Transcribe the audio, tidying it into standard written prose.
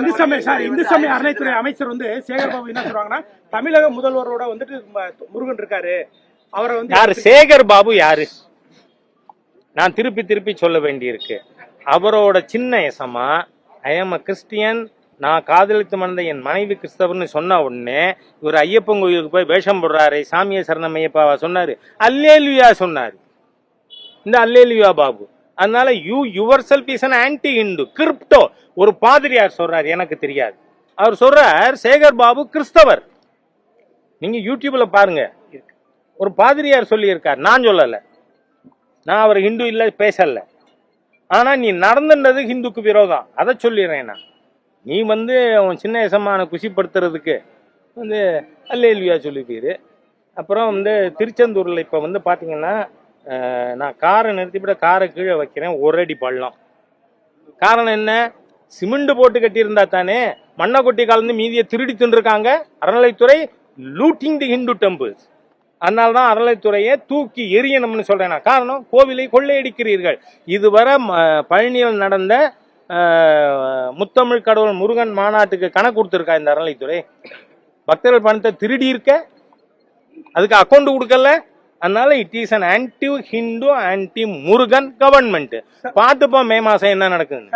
இந்து சமய அறநிலைத்துறை அமைச்சர் வந்து சேகர் பாபு என்ன சொல்றாங்கன்னா, தமிழக முதல்வரோட வந்துட்டு முருகன் இருக்காரு. அவரை வந்து யாரு சேகர் பாபு யாரு? நான் திருப்பி சொல்ல வேண்டியிருக்கு. அவரோட சின்ன எசமா ஐ எம் அ கிறிஸ்டியன், நான் காதலித்து மணந்த என் மனைவி கிறிஸ்தவர்னு சொன்ன உடனே இவர் ஐயப்பன் கோயிலுக்கு போய் வேஷம் போடுறாரு, சாமியை சரணம் ஐயப்பாவா சொன்னாரு, அல்லேலுயா சொன்னாரு இந்த அல்லேலுயா பாபு. அதனால your self is an anti Hindu crypto. ஒரு பாதிரியார் சொல்றாரு, எனக்கு தெரியாது. அவர் சொல்றார் சேகர் பாபு கிறிஸ்தவர். நீங்க யூடியூப்ல பாருங்க, ஒரு பாதிரியார் சொல்லி இருக்கார், நான் சொல்லல. நான் அவர் ஹிந்து இல்ல பேசல. ஆனா நீ நடந்துன்றது ஹிந்துக்கு விரோதம், அதை சொல்லிடுறேன் நான். நீ வந்து உன் சின்ன எசமான குஷிப்படுத்துறதுக்கு வந்து அல்லேலுயா சொல்லிப்பீரு. அப்புறம் வந்து திருச்செந்தூர்ல இப்ப வந்து பாத்தீங்கன்னா, நான் காரை நிறுத்திவிட காரை கீழே வைக்கிறேன், ஒரு அடி பள்ளம். காரணம் என்ன? சிமெண்ட் போட்டு கட்டியிருந்தா தானே. மண்ணை கொட்டி கலந்து மீதியை திருடி தின்றுருக்காங்க அறநிலைத்துறை, லூட்டிங் தி ஹிந்து டெம்பிள்ஸ். அதனால்தான் அறநிலைத்துறையை தூக்கி எரியணும்னு சொல்றேன் நான். காரணம், கோவிலை கொள்ளையடிக்கிறீர்கள். இதுவரை பழனியில் நடந்த முத்தமிழ் கடவுள் முருகன் மாநாட்டுக்கு கணக்கு கொடுத்துருக்கா இந்த அறநிலைத்துறை? பக்தர்கள் பணத்தை திருடி இருக்க, அதுக்கு அக்கௌண்ட் கொடுக்கல. அதனால it is an anti Hindu anti Murugan government. பார்த்துப்போம் மே மாசம் என்ன நடக்குது.